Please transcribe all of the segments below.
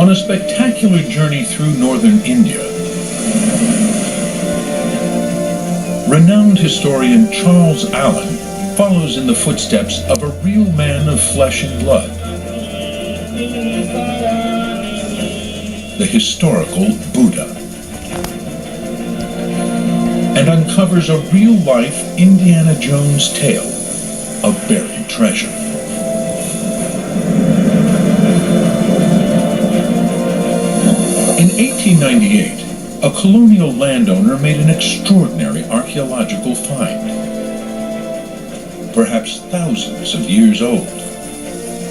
On a spectacular journey through northern India, renowned historian Charles Allen follows in the footsteps of a real man of flesh and blood, the historical Buddha, and uncovers a real-life Indiana Jones tale of buried treasure. In 1898, a colonial landowner made an extraordinary archaeological find. Perhaps thousands of years old.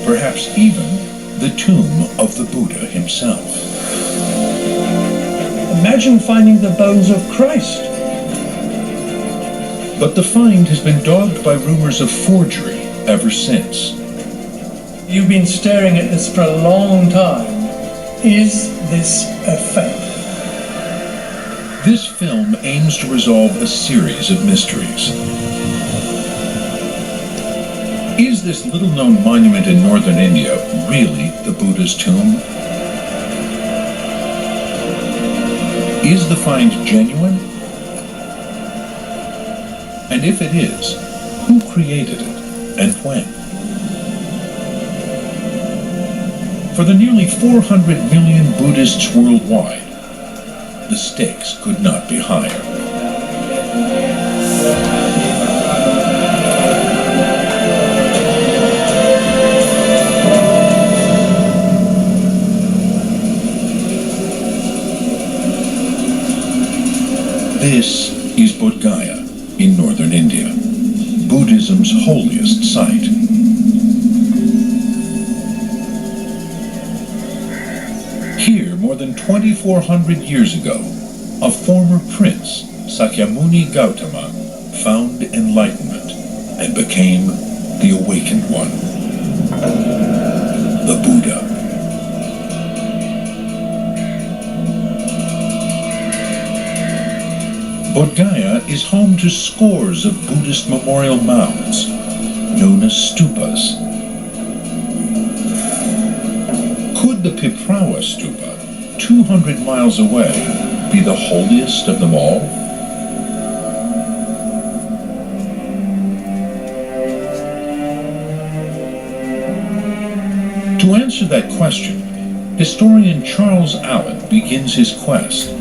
Perhaps even the tomb of the Buddha himself. Imagine finding the bones of Christ. But the find has been dogged by rumors of forgery ever since. You've been staring at this for a long time. Is this a fake? This film aims to resolve a series of mysteries. Is this little-known monument in northern India really the Buddha's tomb? Is the find genuine? And if it is, who created it and when? For the nearly 400 million Buddhists worldwide, the stakes could not be higher. This is Bodh Gaya in northern India, Buddhism's holiest site. Here, more than 2,400 years ago, a former prince, Sakyamuni Gautama, found enlightenment and became the awakened one, the Buddha. Bodh Gaya is home to scores of Buddhist memorial mounds, known as stupas. Could the Piprawa stupa, 200 miles away, be the holiest of them all? To answer that question, historian Charles Allen begins his quest.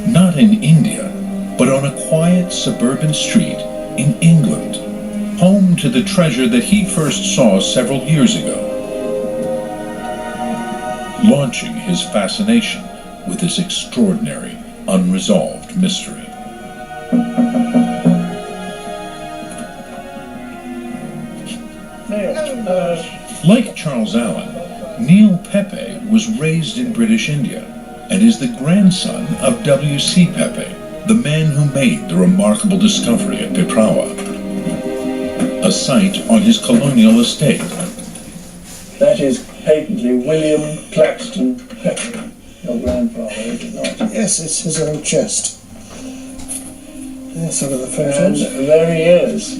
Not in India, but on a quiet suburban street in England, home to the treasure that he first saw several years ago, launching his fascination with this extraordinary, unresolved mystery. Like Charles Allen, Neil Pepe was raised in British India and is the grandson of W.C. Pepe, the man who made the remarkable discovery at Piprawa, a site on his colonial estate. That is patently William Claxton Pepe, your grandfather, is it not? Yes, it's his old chest. There's some of the photos. And there he is.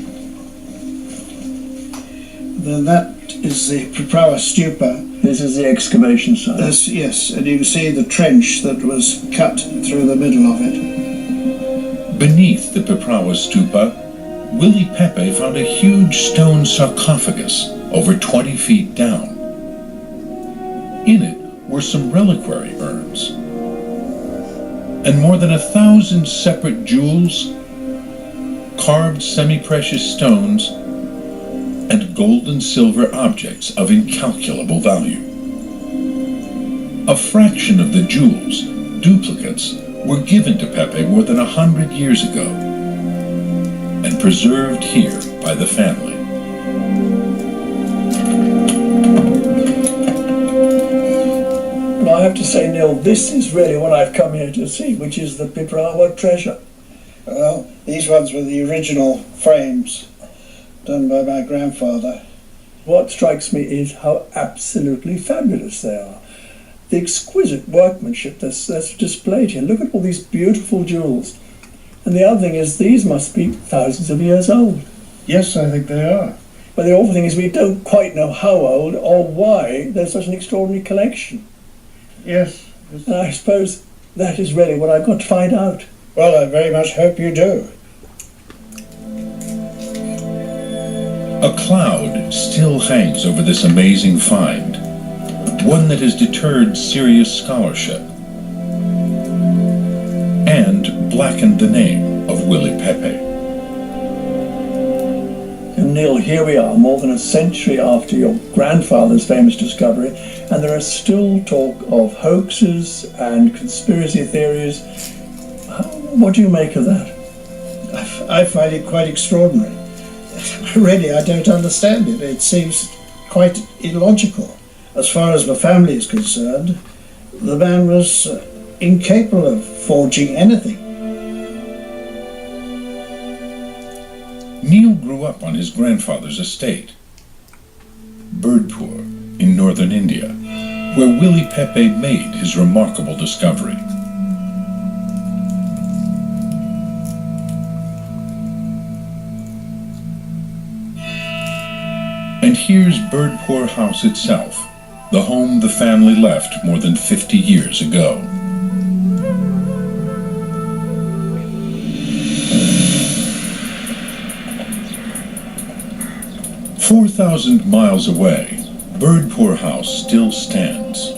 Then that is the Piprawa stupa. This is the excavation site. Yes, and you can see the trench that was cut through the middle of it. Beneath the Piprawa stupa, Willie Pepe found a huge stone sarcophagus over 20 feet down. In it were some reliquary urns and more than 1,000 separate jewels, carved semi-precious stones, and gold and silver objects of incalculable value. A fraction of the jewels, duplicates, were given to Pepe more than 100 years ago and preserved here by the family. Well, I have to say, Neil, this is really what I've come here to see, which is the Piprawa treasure. Well, these ones were the original frames done by my grandfather. What strikes me is how absolutely fabulous they are. The exquisite workmanship that's displayed here. Look at all these beautiful jewels. And the other thing is, these must be thousands of years old. Yes, I think they are. But the awful thing is we don't quite know how old or why there's such an extraordinary collection. Yes. And I suppose that is really what I've got to find out. Well, I very much hope you do. A cloud still hangs over this amazing find, one that has deterred serious scholarship and blackened the name of Willie Pepe. And Neil, here we are, more than a century after your grandfather's famous discovery, and there are still talk of hoaxes and conspiracy theories. What do you make of that? I find it quite extraordinary. Really, I don't understand it. It seems quite illogical. As far as the family is concerned, the man was incapable of forging anything. Neil grew up on his grandfather's estate, Birdpur, in northern India, where Willie Pepe made his remarkable discovery. And here's Birdpur House itself, the home the family left more than 50 years ago. "4,000 miles away, Birdpur House still stands.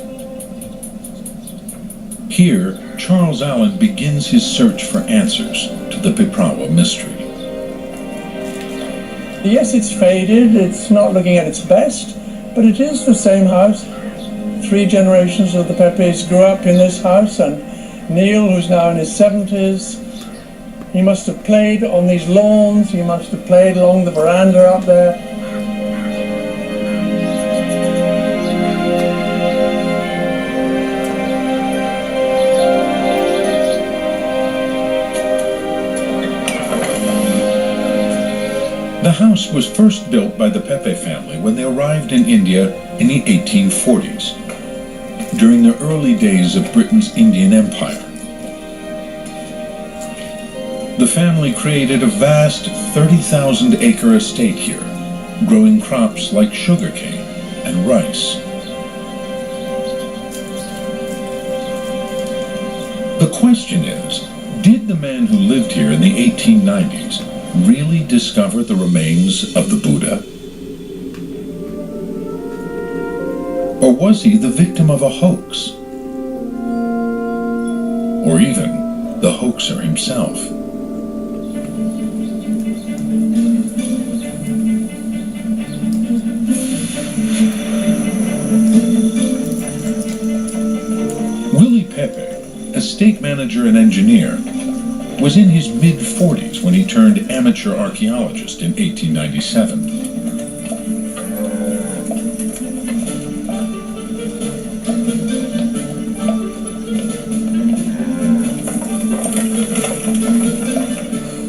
Here, Charles Allen begins his search for answers to the Piprawa mystery. Yes, it's faded, it's not looking at its best, but it is the same house. 3 generations of the Pepes grew up in this house, and Neil, who's now in his 70s, he must have played on these lawns, he must have played along the veranda up there. The house was first built by the Pepe family when they arrived in India in the 1840s, during the early days of Britain's Indian Empire. The family created a vast 30,000-acre estate here, growing crops like sugarcane and rice. The question is, did the man who lived here in the 1890s really discover the remains of the Buddha? Or was he the victim of a hoax? Or even the hoaxer himself? Willie Pepe, estate manager and engineer, was in his mid-40s when he turned amateur archaeologist in 1897.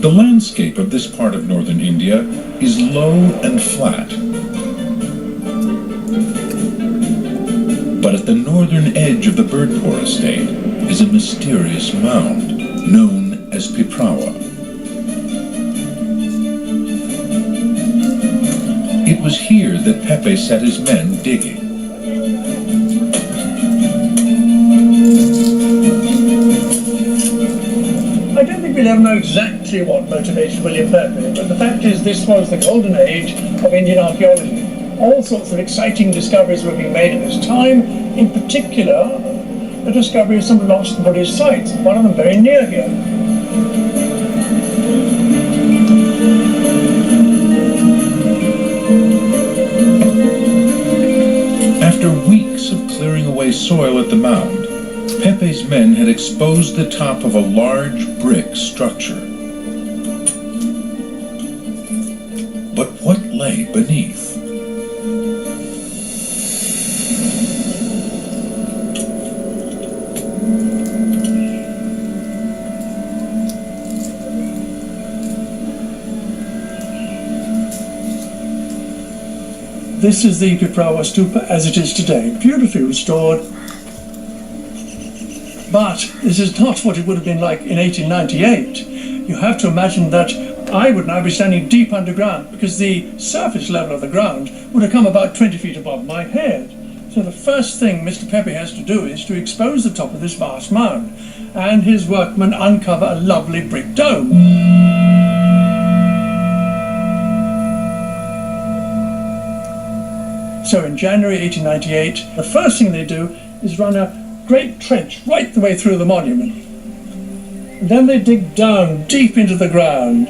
The landscape of this part of northern India is low and flat. But at the northern edge of the Birdpur estate is a mysterious mound known as Piprawa. It was here that Pepe set his men digging. I don't think we'll ever know exactly what motivated William Pepe, but the fact is this was the golden age of Indian archaeology. All sorts of exciting discoveries were being made at this time, in particular the discovery of some lost Buddhist sites, one of them very near here. After weeks of clearing away soil at the mound, Pepe's men had exposed the top of a large brick structure. But what lay beneath? This is the Piprawa Stupa as it is today, beautifully restored. But this is not what it would have been like in 1898. You have to imagine that I would now be standing deep underground because the surface level of the ground would have come about 20 feet above my head. So the first thing Mr. Pepe has to do is to expose the top of this vast mound, and his workmen uncover a lovely brick dome. So in January 1898, the first thing they do is run a great trench right the way through the monument. And then they dig down deep into the ground.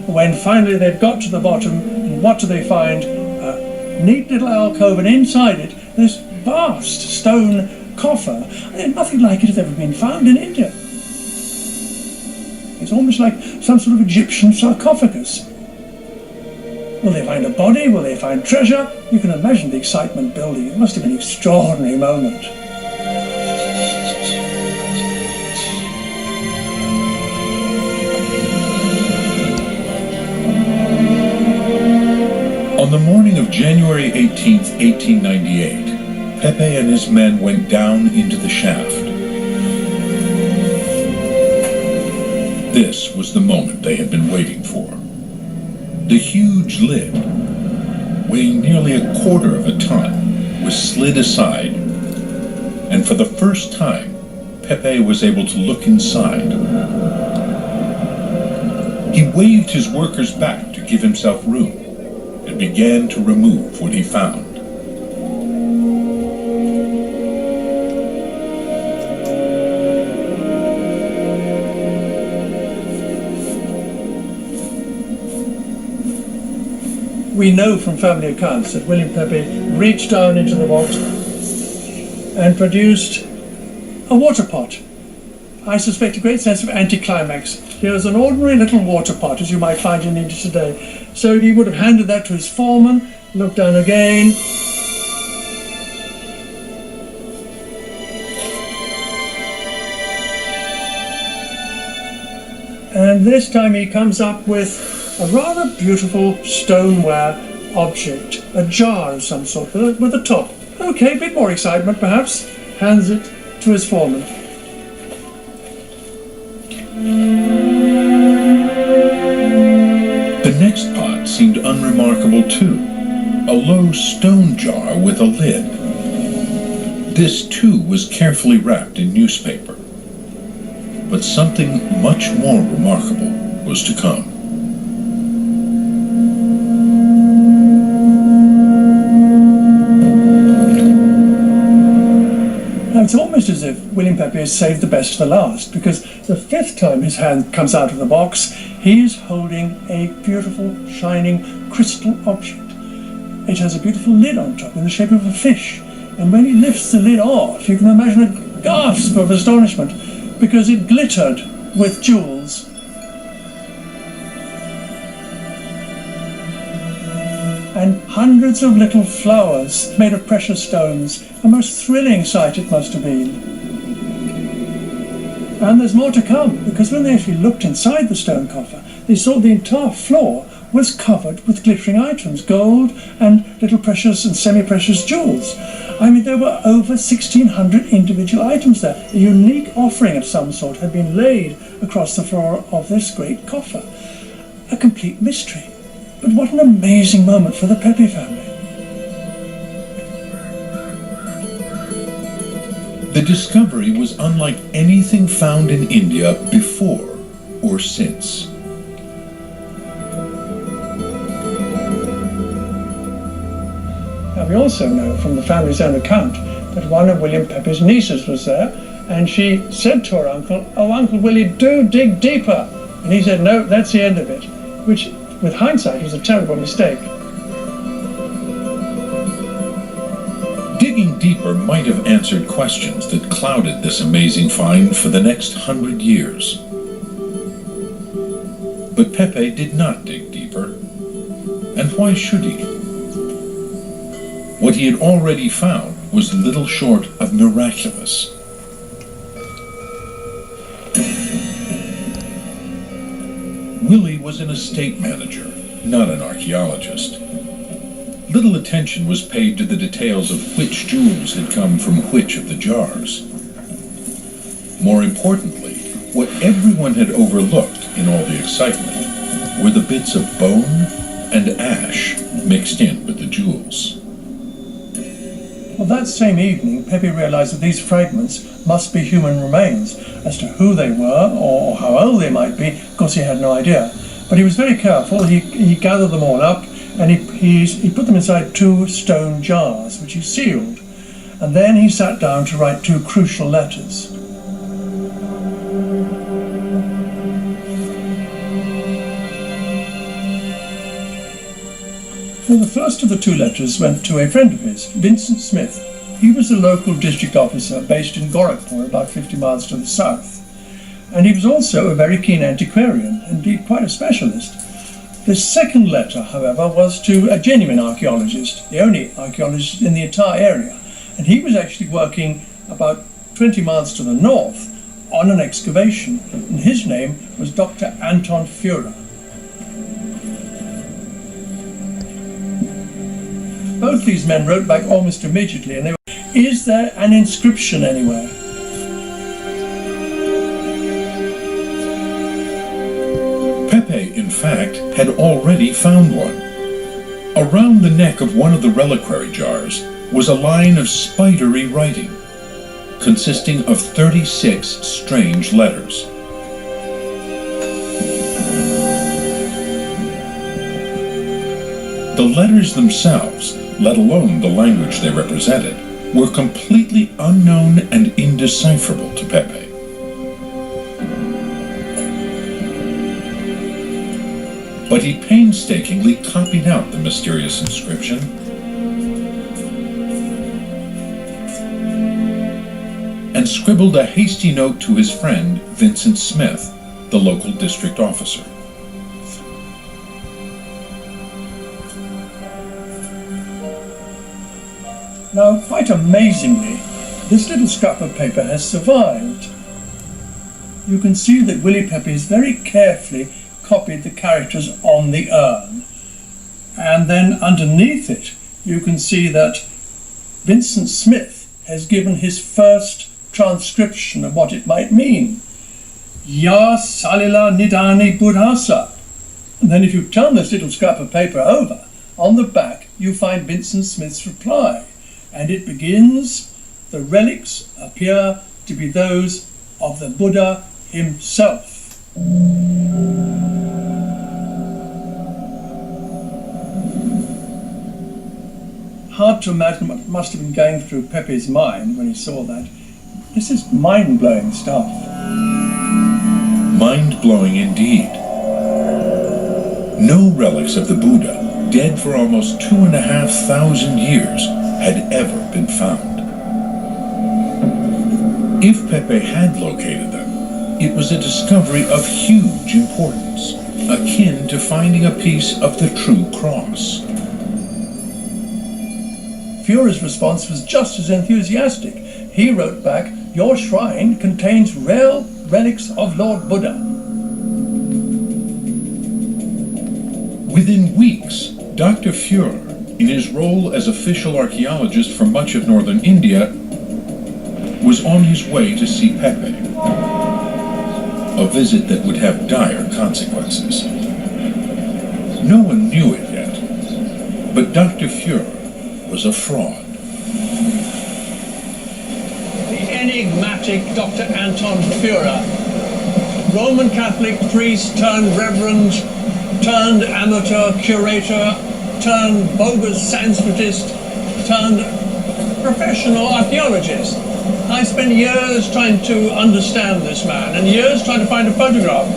When finally they've got to the bottom, what do they find? A neat little alcove, and inside it, this vast stone coffer. Nothing like it has ever been found in India. It's almost like some sort of Egyptian sarcophagus. Will they find a body? Will they find treasure? You can imagine the excitement building. It must have been an extraordinary moment. On the morning of January 18th, 1898, Pepe and his men went down into the shaft. This was the moment they had been waiting for. The huge lid, weighing nearly a quarter of a ton, was slid aside, and for the first time, Pepe was able to look inside. He waved his workers back to give himself room, and began to remove what he found. We know from family accounts that William Pepe reached down into the box and produced a water pot. I suspect a great sense of anticlimax. Here was an ordinary little water pot, as you might find in India today. So he would have handed that to his foreman, looked down again. And this time he comes up with a rather beautiful stoneware object, a jar of some sort with a top. Okay, a bit more excitement perhaps. Hands it to his foreman. The next pot seemed unremarkable too, a low stone jar with a lid. This too was carefully wrapped in newspaper. But something much more remarkable was to come. Now, it's almost as if William Pepe has saved the best for last, because the fifth time his hand comes out of the box, he is holding a beautiful, shining crystal object. It has a beautiful lid on top in the shape of a fish, and when he lifts the lid off, you can imagine a gasp of astonishment, because it glittered with jewels. And hundreds of little flowers made of precious stones. A most thrilling sight it must have been. And there's more to come, because when they actually looked inside the stone coffer, they saw the entire floor was covered with glittering items, gold and little precious and semi-precious jewels. I mean, there were over 1,600 individual items there. A unique offering of some sort had been laid across the floor of this great coffer. A complete mystery. But what an amazing moment for the Pepe family. The discovery was unlike anything found in India before or since. Now, we also know from the family's own account that one of William Pepe's nieces was there, and she said to her uncle, "Oh, Uncle Willie, do dig deeper." And he said, "No, that's the end of it," which, with hindsight, was a terrible mistake. Digging deeper might have answered questions that clouded this amazing find for the next 100 years. But Pepe did not dig deeper. And why should he? What he had already found was little short of miraculous. Willie was an estate manager, not an archaeologist. Little attention was paid to the details of which jewels had come from which of the jars. More importantly, what everyone had overlooked in all the excitement were the bits of bone and ash mixed in with the jewels. Well, that same evening, Pepe realized that these fragments must be human remains. As to who they were or how old they might be, of course, he had no idea. But he was very careful. He gathered them all up and he put them inside 2 stone jars, which he sealed. And then he sat down to write 2 crucial letters. Well, the first of the 2 letters went to a friend of his, Vincent Smith. He was a local district officer based in Gorakhpur, about 50 miles to the south. And he was also a very keen antiquarian, indeed quite a specialist. The second letter, however, was to a genuine archaeologist, the only archaeologist in the entire area. And he was actually working about 20 miles to the north on an excavation. And his name was Dr. Anton Führer. Both these men wrote back almost immediately, and they were, "Is there an inscription anywhere?" Pepe, in fact, had already found one. Around the neck of one of the reliquary jars was a line of spidery writing, consisting of 36 strange letters. The letters themselves, let alone the language they represented, were completely unknown and indecipherable to Pepe. But he painstakingly copied out the mysterious inscription and scribbled a hasty note to his friend Vincent Smith, the local district officer. Now, quite amazingly, this little scrap of paper has survived. You can see that Willie Pepe has very carefully copied the characters on the urn. And then underneath it, you can see that Vincent Smith has given his first transcription of what it might mean. Ya Salila Nidani Burhasa. And then if you turn this little scrap of paper over, on the back you find Vincent Smith's reply. And it begins, "The relics appear to be those of the Buddha himself." Hard to imagine what must have been going through Pepe's mind when he saw that. This is mind-blowing stuff. Mind-blowing indeed. No relics of the Buddha, dead for almost 2,500 years, had ever been found. If Pepe had located them, it was a discovery of huge importance, akin to finding a piece of the true cross. Führer's response was just as enthusiastic. He wrote back, "Your shrine contains rare relics of Lord Buddha." Within weeks, Dr. Führer, in his role as official archaeologist for much of northern India, was on his way to see Pepe. A visit that would have dire consequences. No one knew it yet, but Dr. Führer was a fraud. The enigmatic Dr. Anton Führer, Roman Catholic priest turned reverend, turned amateur curator, turned bogus Sanskritist, turned professional archaeologist. I spent years trying to understand this man and years trying to find a photograph.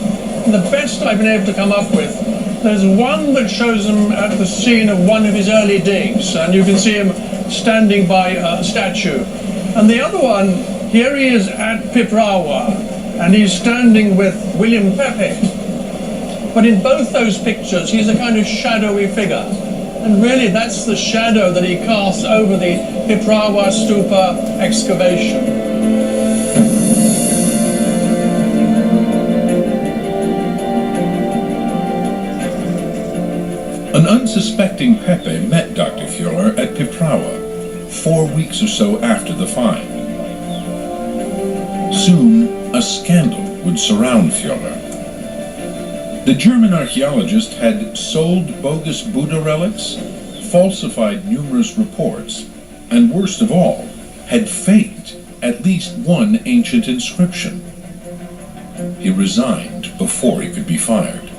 And the best I've been able to come up with, there's one that shows him at the scene of one of his early digs, and you can see him standing by a statue. And the other one, here he is at Piprawa, and he's standing with William Pepe. But in both those pictures, he's a kind of shadowy figure. And really, that's the shadow that he casts over the Piprawa Stupa excavation. An unsuspecting Pepe met Dr. Führer at Piprawa 4 weeks or so after the find. Soon, a scandal would surround Führer. The German archaeologist had sold bogus Buddha relics, falsified numerous reports, and worst of all, had faked at least one ancient inscription. He resigned before he could be fired.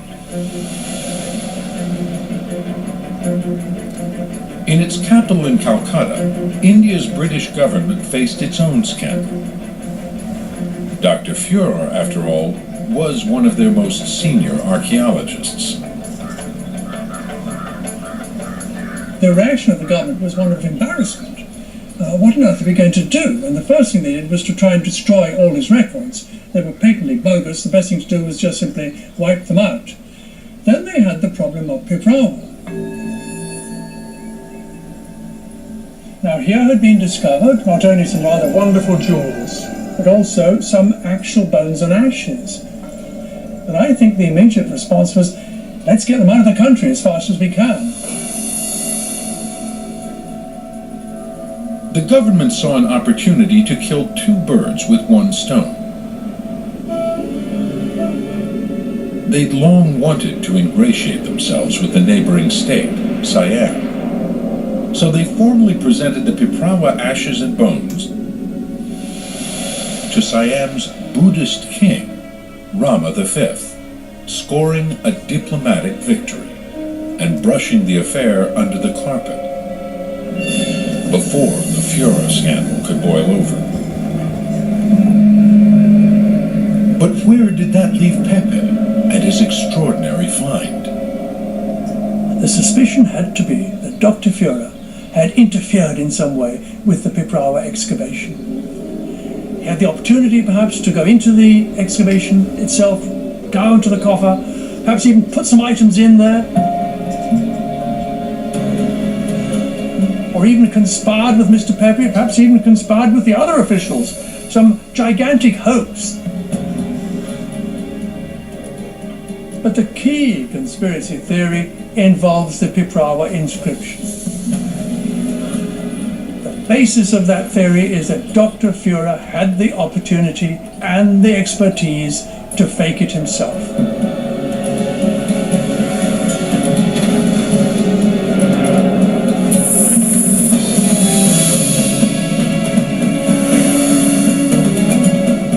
In its capital in Calcutta, India's British government faced its own scandal. Dr. Führer, after all, was one of their most senior archaeologists. The reaction of the government was one of embarrassment. What on earth are we going to do? And the first thing they did was to try and destroy all his records. They were patently bogus. The best thing to do was just simply wipe them out. Then they had the problem of Piprawa. Now here had been discovered not only some rather wonderful jewels, but also some actual bones and ashes. And I think the immediate response was, let's get them out of the country as fast as we can. The government saw an opportunity to kill two birds with one stone. They'd long wanted to ingratiate themselves with the neighboring state, Siam. So they formally presented the Piprawa ashes and bones to Siam's Buddhist king, Rama V, scoring a diplomatic victory and brushing the affair under the carpet before the Führer scandal could boil over. But where did that leave Pepe and his extraordinary find? The suspicion had to be that Dr. Führer had interfered in some way with the Piprawa excavation. He had the opportunity perhaps to go into the excavation itself, go into the coffer, perhaps even put some items in there, or even conspired with Mr. Pepe, perhaps even conspired with the other officials, some gigantic hoax. But the key conspiracy theory involves the Piprawa inscription. The basis of that theory is that Dr. Führer had the opportunity and the expertise to fake it himself.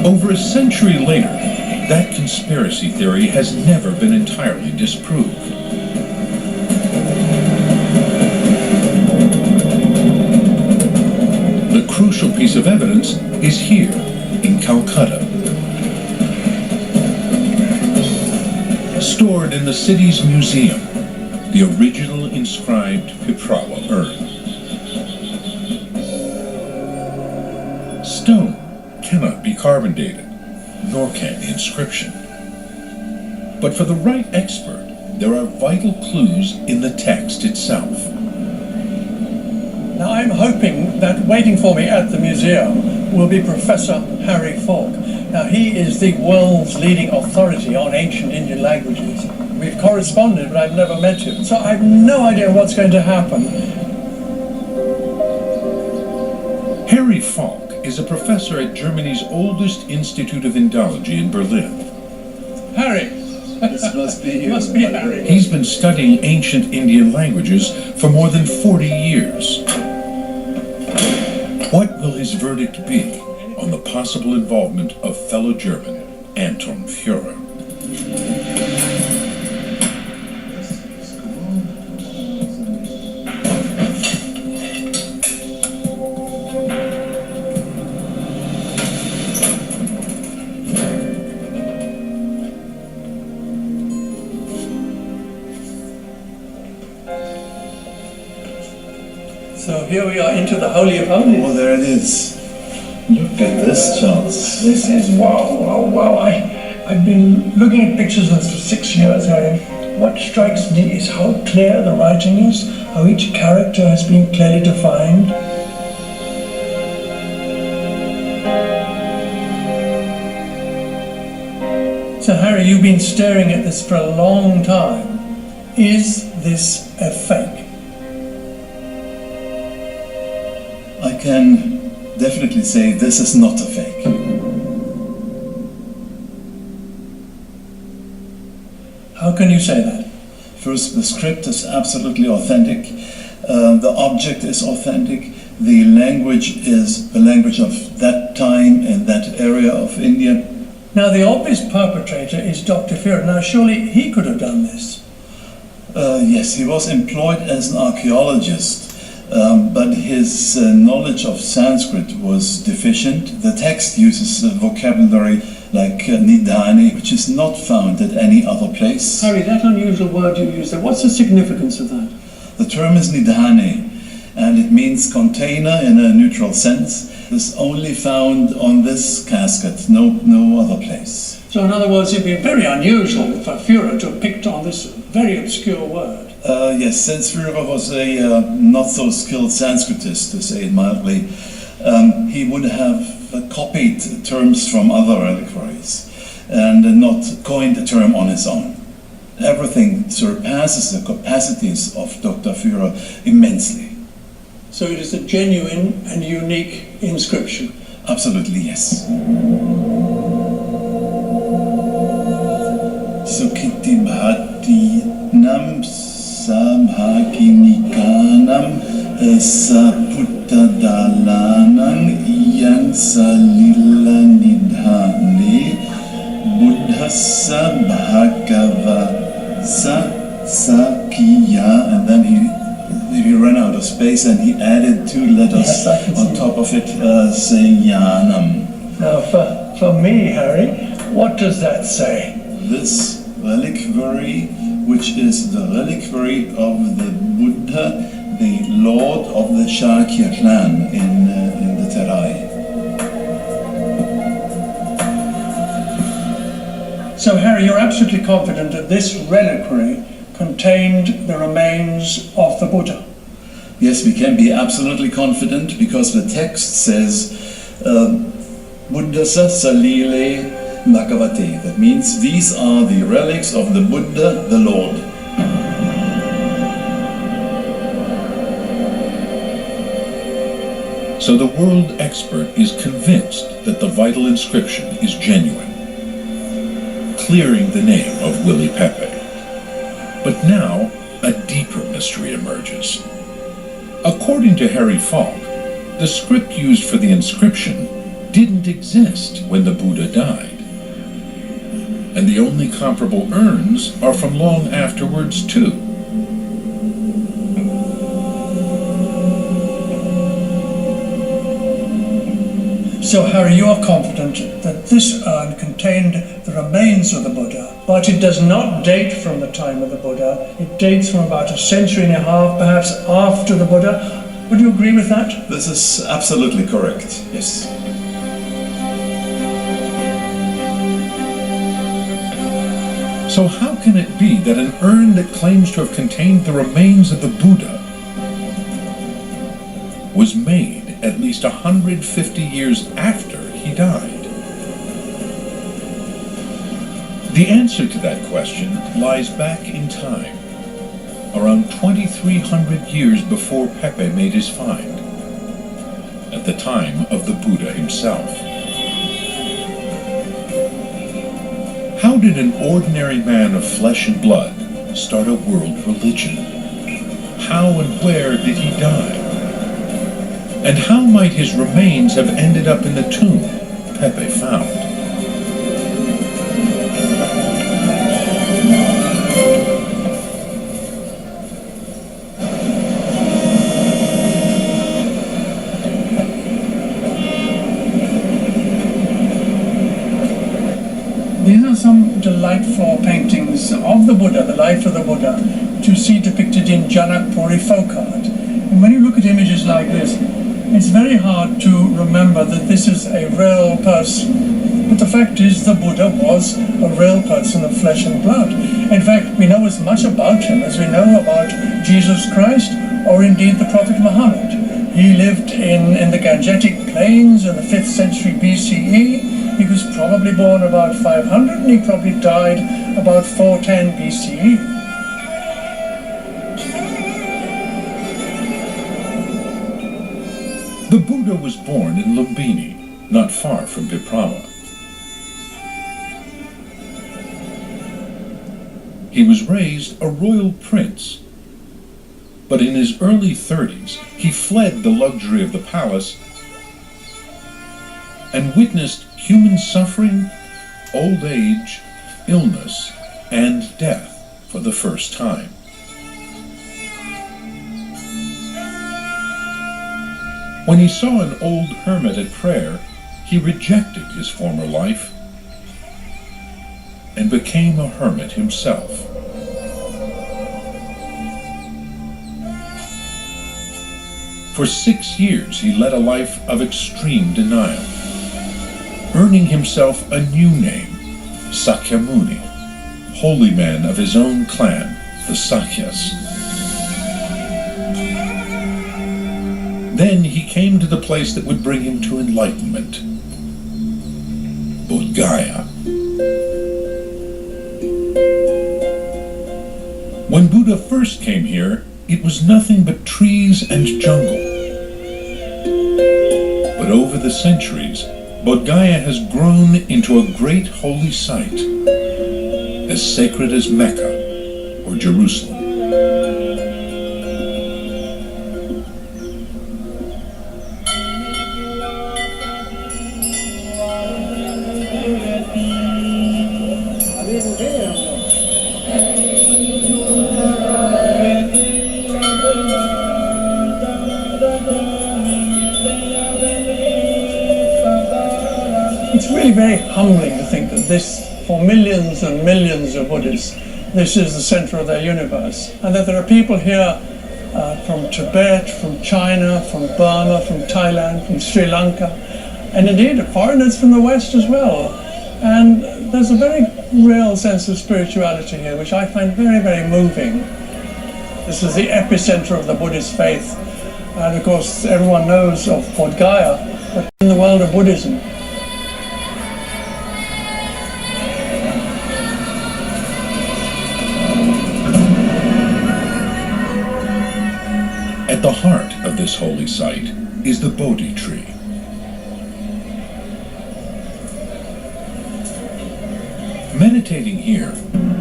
Over a century later, that conspiracy theory has never been entirely disproved. The crucial piece of evidence is here in Calcutta. Stored in the city's museum, the original inscribed Piprawa urn. Stone cannot be carbon dated, nor can the inscription. But for the right expert, there are vital clues in the text itself. Now I'm hoping that waiting for me at the museum will be Professor Harry Falk. Now he is the world's leading authority on ancient Indian languages. We've corresponded, but I've never met him, so I have no idea what's going to happen. Harry Falk is a professor at Germany's oldest Institute of Indology in Berlin. Harry! This must be you. Must be Harry. He's been studying ancient Indian languages for more than 40 years. What will his verdict be on the possible involvement of fellow German Anton Führer? So here we are into the Holy of Holies. Oh, there it is. Look at this, Charles. This is wow. I've been looking at pictures of this for 6 years, Harry. What strikes me is how clear the writing is, how each character has been clearly defined. So Harry, you've been staring at this for a long time. Is this a fake? I can definitely say this is not a fake. How can you say that? First, the script is absolutely authentic. The object is authentic. The language is the language of that time and that area of India. Now, the obvious perpetrator is Dr. Führer. Now, surely he could have done this. Yes, he was employed as an archaeologist, but his knowledge of Sanskrit was deficient. The text uses a vocabulary like nidhani, which is not found at any other place. Harry, that unusual word you use there, what's the significance of that? The term is nidhani, and it means container in a neutral sense. It's only found on this casket, no other place. So in other words, it'd be very unusual for Führer to have picked on this very obscure word. Yes, since Führer was a not so skilled Sanskritist, to say it mildly, he would have copied terms from other reliquaries and not coined a term on his own. Everything surpasses the capacities of Dr. Führer immensely. So it is a genuine and unique inscription. Absolutely, yes. Sukhiti bhati nam samhakinikanam saputta dalanam iyan salila nidhane buddhassa bhagavasa sakiya, and then he ran out of space and he added two letters on top of it, saying yanam. Now, for me, Harry, what does that say? This reliquary, which is the reliquary of the Buddha, the lord of the Shakya clan in the Terai. So, Harry, you're absolutely confident that this reliquary contained the remains of the Buddha? Yes, we can be absolutely confident because the text says Buddhasa salile Bhagavate. That means these are the relics of the Buddha, the Lord. So the world expert is convinced that the vital inscription is genuine, clearing the name of Willie Pepe. But now, a deeper mystery emerges. According to Harry Falk, the script used for the inscription didn't exist when the Buddha died. And the only comparable urns are from long afterwards, too. So, Harry, you are confident that this urn contained the remains of the Buddha, but it does not date from the time of the Buddha. It dates from about a century and a half, perhaps after the Buddha. Would you agree with that? This is absolutely correct, yes. So how can it be that an urn that claims to have contained the remains of the Buddha was made at least 150 years after he died? The answer to that question lies back in time, around 2,300 years before Pepe made his find, at the time of the Buddha himself. How did an ordinary man of flesh and blood start a world religion? How and where did he die? And how might his remains have ended up in the tomb Pepe found? These are some delightful paintings of the Buddha, the life of the Buddha, that you see depicted in Janakpuri folk art. And when you look at images like this, it's very hard to remember that this is a real person. But the fact is, the Buddha was a real person of flesh and blood. In fact, we know as much about him as we know about Jesus Christ, or indeed the Prophet Muhammad. He lived in the Gangetic Plains in the 5th century BCE. He was probably born about 500 and he probably died about 410 BCE. The Buddha was born in Lumbini, not far from Viprava. He was raised a royal prince, but in his early 30s he fled the luxury of the palace and witnessed human suffering, old age, illness, and death for the first time. When he saw an old hermit at prayer, he rejected his former life and became a hermit himself. For 6 years he led a life of extreme denial, earning himself a new name, Sakyamuni, holy man of his own clan, the Sakyas. Then he came to the place that would bring him to enlightenment, Bodh Gaya. When Buddha first came here, it was nothing but trees and jungle. But over the centuries, Bodh Gaya has grown into a great holy site, as sacred as Mecca or Jerusalem. It's really very humbling to think that this, for millions and millions of Buddhists, this is the center of their universe, and that there are people here from Tibet, from China, from Burma, from Thailand, from Sri Lanka, and indeed foreigners from the West as well. And there's a very real sense of spirituality here, which I find very, very moving. This is the epicenter of the Buddhist faith, and of course everyone knows of Bodh Gaya, but in the world of Buddhism, at the heart of this holy site is the Bodhi tree. Meditating here,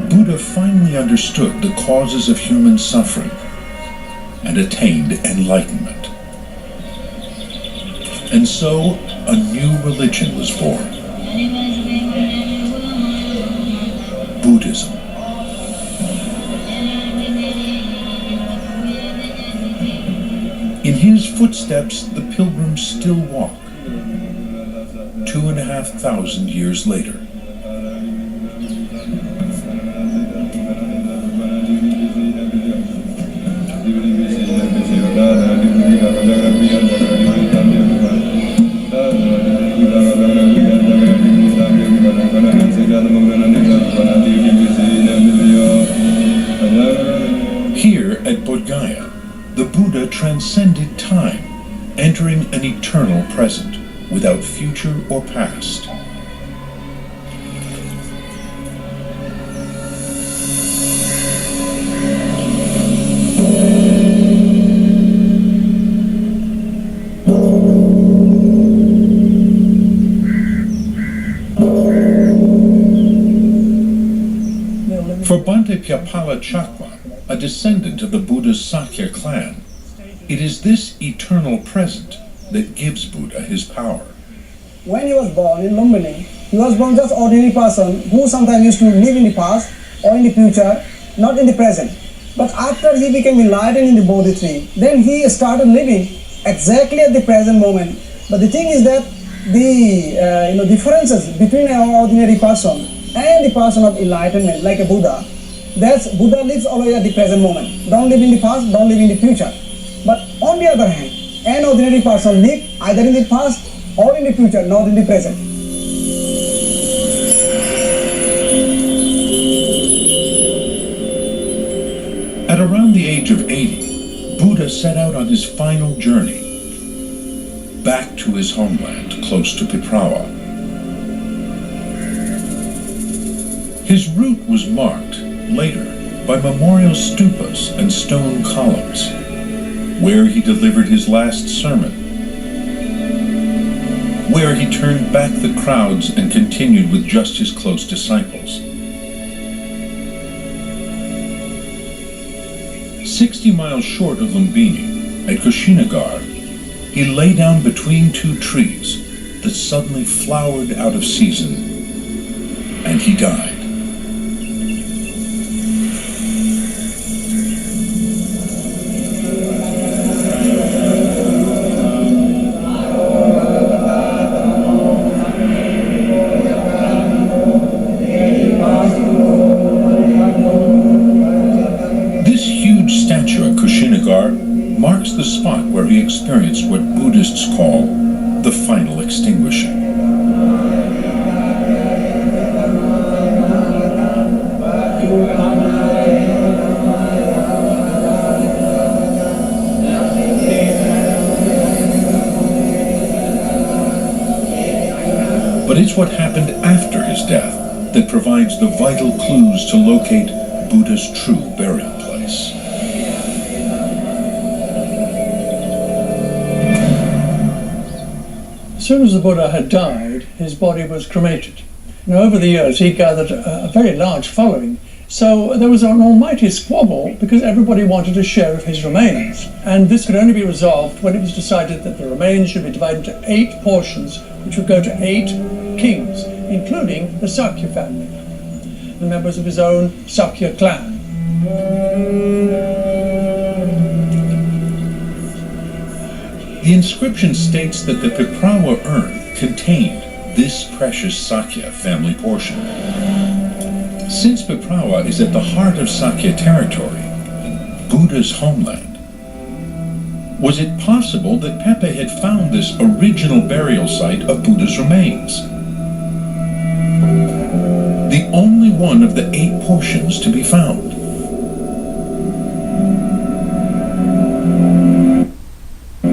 Buddha finally understood the causes of human suffering and attained enlightenment. And so a new religion was born, Buddhism. In his footsteps, the pilgrims still walk, 2,500 years later. Here at Bodh Gaya, the Buddha transcended time, entering an eternal present, without future or past. For Bhante Pyapala Chakma, a descendant of the Buddha's Sakya clan, it is this eternal present that gives Buddha his power. When he was born in Lumbini, he was born just ordinary person who sometimes used to live in the past or in the future, not in the present. But after he became enlightened in the Bodhi tree, then he started living exactly at the present moment. But the thing is that the differences between an ordinary person and the person of enlightenment, like a Buddha, that's Buddha lives always at the present moment. Don't live in the past, don't live in the future. But on the other hand, an ordinary person lives either in the past or in the future, not in the present. At around the age of 80, Buddha set out on his final journey, back to his homeland close to Piprawa. His route was marked later by memorial stupas and stone columns, where he delivered his last sermon, where he turned back the crowds and continued with just his close disciples. 60 miles short of Lumbini, at Kushinagar, he lay down between two trees that suddenly flowered out of season, and he died. Marks the spot where he experienced what Buddhists call the final extinguishing. But it's what happened after his death that provides the vital clues to locate Buddha's true burial place. As soon as the Buddha had died, his body was cremated. Now, over the years, he gathered a very large following. So there was an almighty squabble because everybody wanted a share of his remains. And this could only be resolved when it was decided that the remains should be divided into 8 portions, which would go to 8 kings, including the Sakya family, the members of his own Sakya clan. The inscription states that the Piprawa urn contained this precious Sakya family portion. Since Piprawa is at the heart of Sakya territory, Buddha's homeland, was it possible that Pepe had found this original burial site of Buddha's remains? The only one of the 8 portions to be found.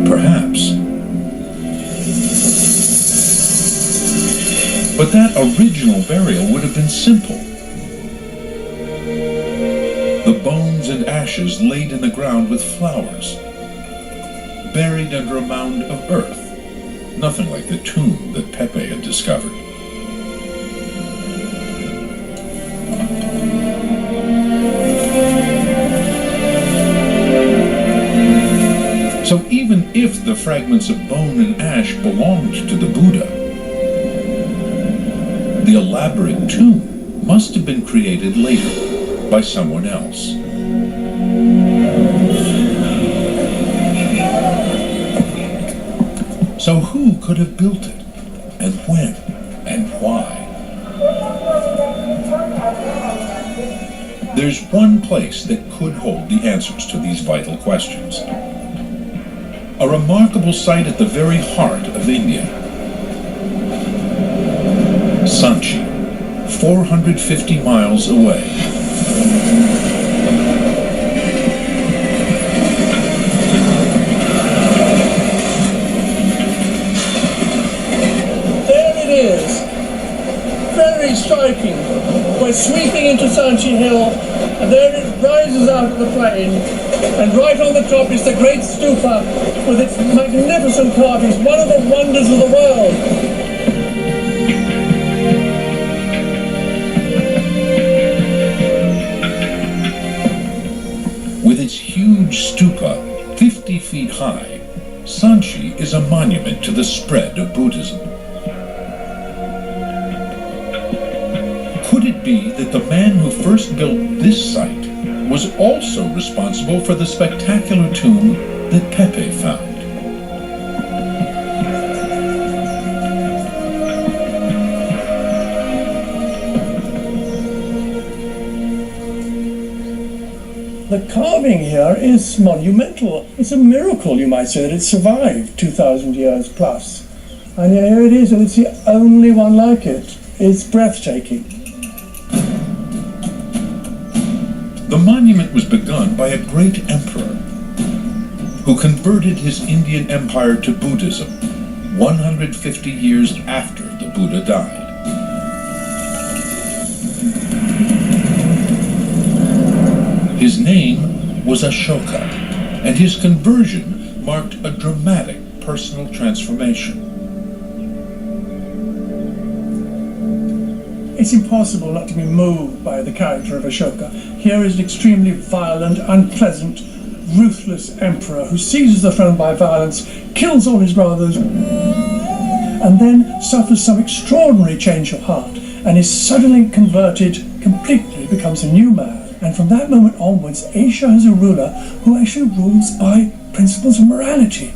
Perhaps. But that original burial would have been simple. The bones and ashes laid in the ground with flowers, buried under a mound of earth, nothing like the tomb that Pepe had discovered. So even if the fragments of bone and ash belonged to the Buddha, the elaborate tomb must have been created later by someone else. So who could have built it, and when, and why? There's one place that could hold the answers to these vital questions. A remarkable site at the very heart of India. Sanchi, 450 miles away. There it is. Very striking. We're sweeping into Sanchi Hill, and there it rises out of the plain. And right on the top is the great stupa with its magnificent carvings, one of the wonders of the world. With its huge stupa, 50 feet high, Sanchi is a monument to the spread of Buddhism. Could it be that the man who first built this site was also responsible for the spectacular tomb that Pepe found? The carving here is monumental. It's a miracle, you might say, that it survived 2,000 years plus. And here it is, and it's the only one like it. It's breathtaking. The monument was begun by a great emperor who converted his Indian empire to Buddhism 150 years after the Buddha died. His name was Ashoka, and his conversion marked a dramatic personal transformation. It's impossible not to be moved by the character of Ashoka. Here is an extremely violent, unpleasant, ruthless emperor who seizes the throne by violence, kills all his brothers, and then suffers some extraordinary change of heart and is suddenly converted completely, becomes a new man. And from that moment onwards, Asia has a ruler who actually rules by principles of morality.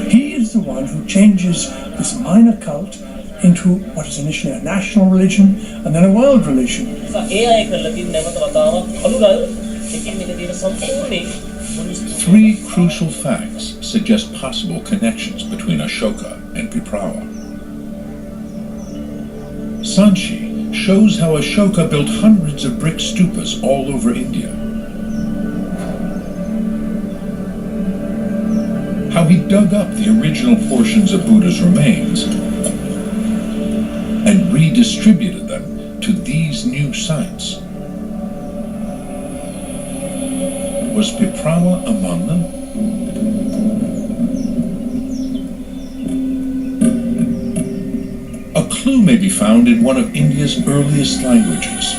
He is the one who changes this minor cult into what is initially a national religion and then a world religion. Three crucial facts suggest possible connections between Ashoka and Piprawa. Sanchi shows how Ashoka built hundreds of brick stupas all over India. How he dug up the original portions of Buddha's remains and redistributed them to these new sites. Was Piprawa among them? A clue may be found in one of India's earliest languages.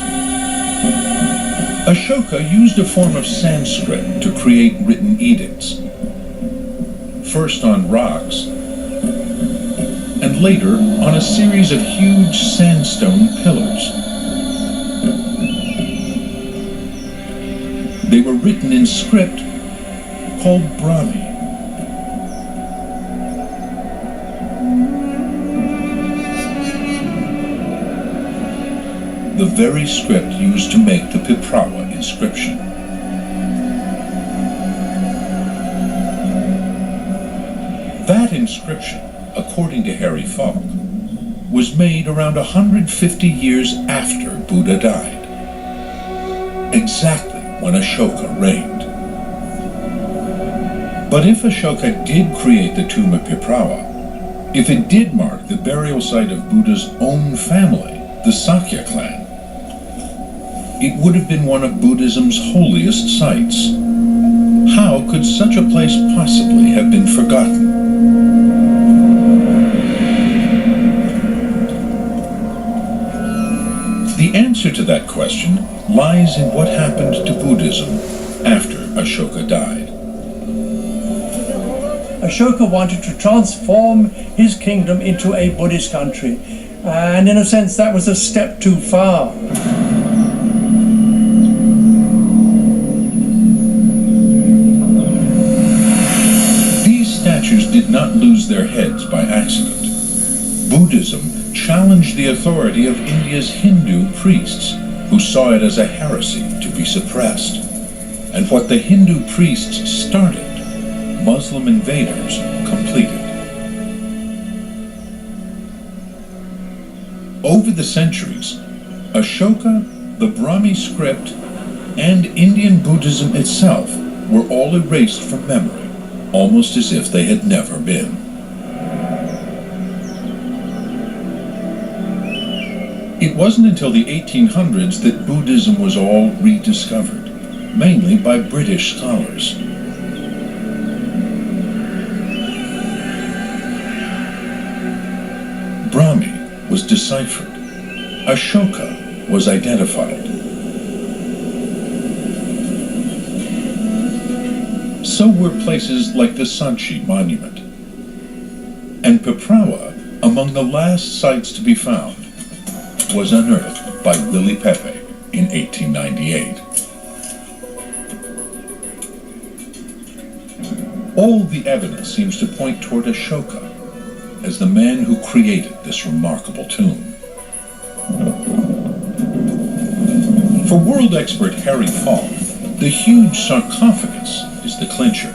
Ashoka used a form of Sanskrit to create written edicts, first on rocks, and later on a series of huge sandstone pillars. They were written in script called Brahmi. The very script used to make the Piprawa inscription. That inscription, according to Harry Falk, was made around 150 years after Buddha died, exactly when Ashoka reigned. But if Ashoka did create the tomb of Piprawa, if it did mark the burial site of Buddha's own family, the Sakya clan, it would have been one of Buddhism's holiest sites. How could such a place possibly have been forgotten? The answer to that question lies in what happened to Buddhism after Ashoka died. Ashoka wanted to transform his kingdom into a Buddhist country, and in a sense that was a step too far. These statues did not lose their heads by accident. Buddhism challenged the authority of India's Hindu priests, who saw it as a heresy to be suppressed. And what the Hindu priests started, Muslim invaders completed. Over the centuries, Ashoka, the Brahmi script, and Indian Buddhism itself were all erased from memory, almost as if they had never been. It wasn't until the 1800s that Buddhism was all rediscovered, mainly by British scholars. Brahmi was deciphered. Ashoka was identified. So were places like the Sanchi Monument. And Piprawa, among the last sites to be found, was unearthed by Willie Pepe in 1898. All the evidence seems to point toward Ashoka as the man who created this remarkable tomb. For world expert Harry Falk, the huge sarcophagus is the clincher.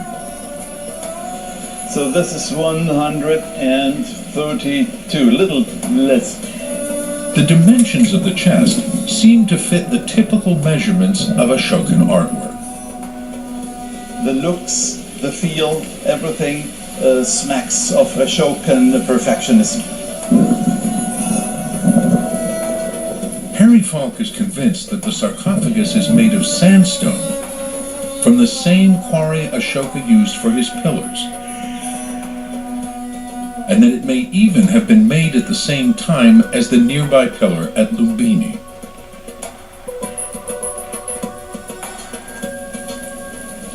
So this is 132, a little less. The dimensions of the chest seem to fit the typical measurements of Ashokan artwork. The looks, the feel, everything smacks of Ashokan perfectionism. Harry Falk is convinced that the sarcophagus is made of sandstone from the same quarry Ashoka used for his pillars. and that it may even have been made at the same time as the nearby pillar at Lumbini.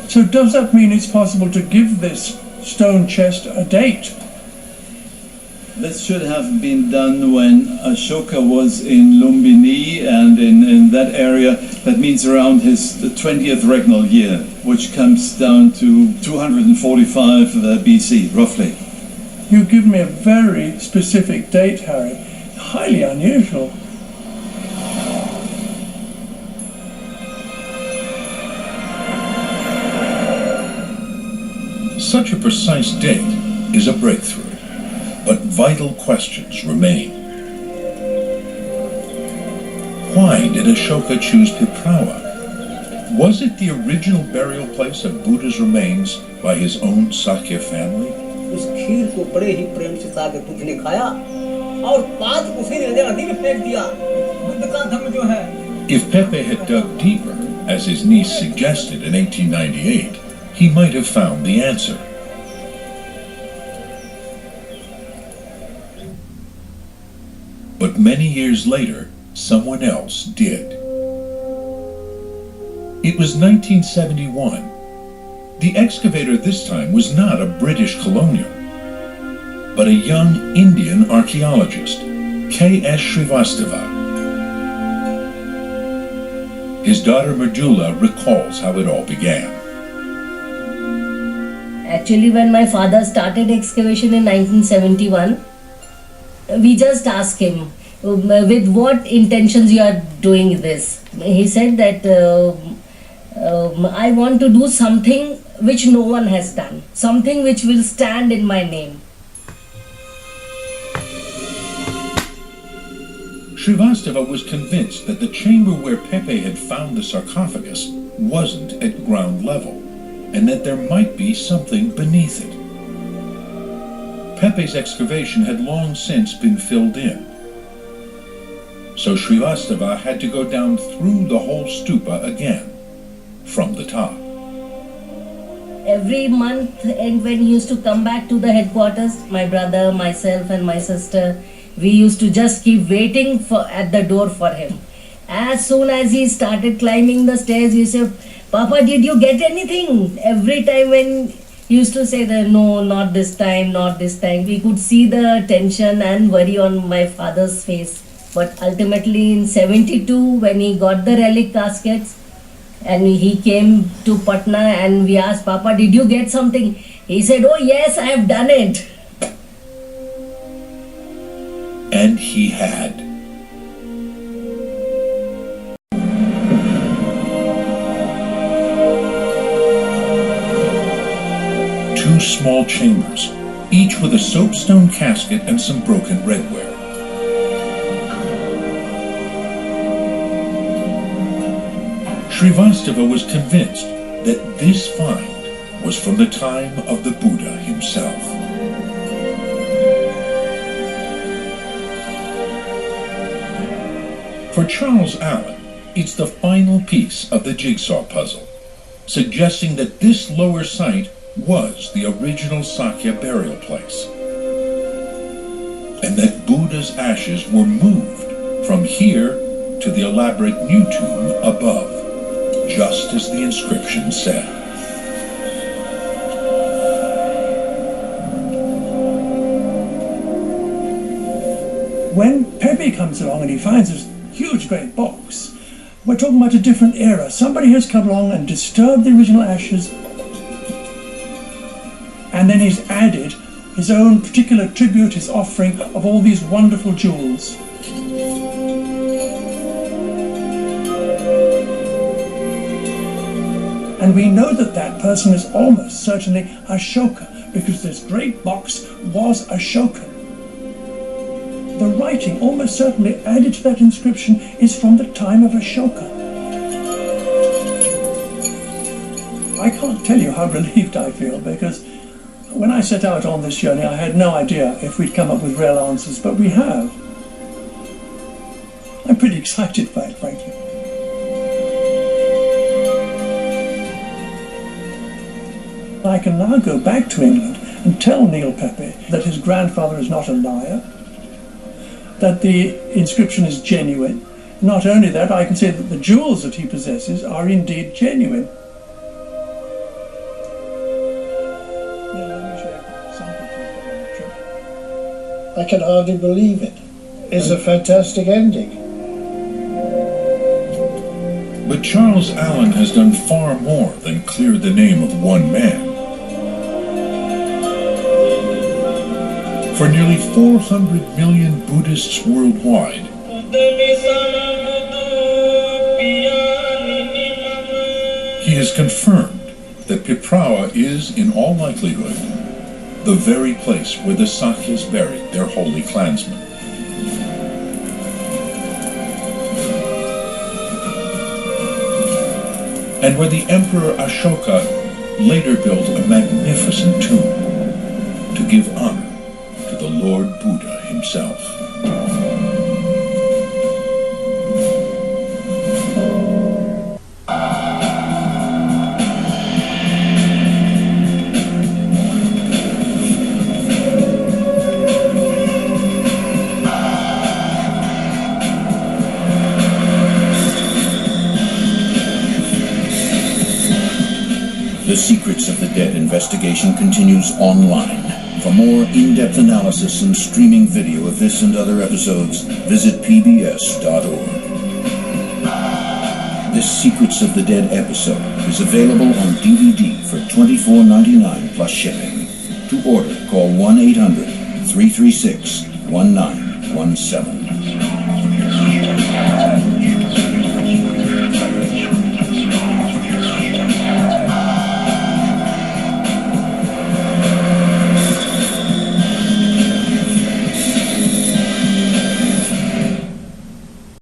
So does that mean it's possible to give this stone chest a date? This should have been done when Ashoka was in Lumbini and in that area. That means around his 20th regnal year, which comes down to 245 BC, roughly. You give me a very specific date, Harry. Highly unusual. Such a precise date is a breakthrough, but vital questions remain. Why did Ashoka choose Piprawa? Was it the original burial place of Buddha's remains by his own Sakya family? उस खीर को बड़े ही प्रेम से सागर बुद्ध ने खाया और पात उसी ने नदी में फेंक दिया। बुद्ध का धर्म जो है। If Pepe had dug deeper, as his niece suggested in 1898, he might have found the answer. But many years later, someone else did. It was 1971. The excavator this time was not a British colonial, but a young Indian archaeologist, K.S. Srivastava. His daughter Mridula recalls how it all began. Actually, when my father started excavation in 1971, we just asked him, with what intentions you are doing this? He said that I want to do something which no one has done, something which will stand in my name. Srivastava was convinced that the chamber where Pepe had found the sarcophagus wasn't at ground level, and that there might be something beneath it. Pepe's excavation had long since been filled in, so Srivastava had to go down through the whole stupa again, from the top. Every month, and when he used to come back to the headquarters, my brother, myself and my sister, we used to just keep waiting at the door for him. As soon as he started climbing the stairs, he said, "Papa, did you get anything?" Every time when he used to say that, "No, not this time, not this time," we could see the tension and worry on my father's face. But ultimately in 72, when he got the relic caskets, and he came to Patna and we asked, "Papa, did you get something?" He said, "Oh yes, I have done it." And he had. Two small chambers, each with a soapstone casket and some broken redware. Srivastava was convinced that this find was from the time of the Buddha himself. For Charles Allen, it's the final piece of the jigsaw puzzle, suggesting that this lower site was the original Sakya burial place, and that Buddha's ashes were moved from here to the elaborate new tomb above, just as the inscription said. When Pepe comes along and he finds this huge great box, we're talking about a different era. Somebody has come along and disturbed the original ashes, and then he's added his own particular tribute, his offering of all these wonderful jewels. And we know that that person is almost certainly Ashoka, because this great box was Ashokan. The writing almost certainly added to that inscription is from the time of Ashoka. I can't tell you how relieved I feel, because when I set out on this journey, I had no idea if we'd come up with real answers, but we have. I'm pretty excited by it, frankly. I can now go back to England and tell Neil Pepe that his grandfather is not a liar, that the inscription is genuine. Not only that, I can say that the jewels that he possesses are indeed genuine. I can hardly believe it. It's a fantastic ending. But Charles Allen has done far more than clear the name of one man. For nearly 400 million Buddhists worldwide, he has confirmed that Piprawa is, in all likelihood, the very place where the Sakyas buried their holy clansmen. And where the Emperor Ashoka later built a magnificent tomb to give honor to the Lord Buddha himself. The Secrets of the Dead investigation continues online. For more in-depth analysis and streaming video of this and other episodes, visit pbs.org. This Secrets of the Dead episode is available on DVD for $24.99 plus shipping. To order, call 1-800-336-1917.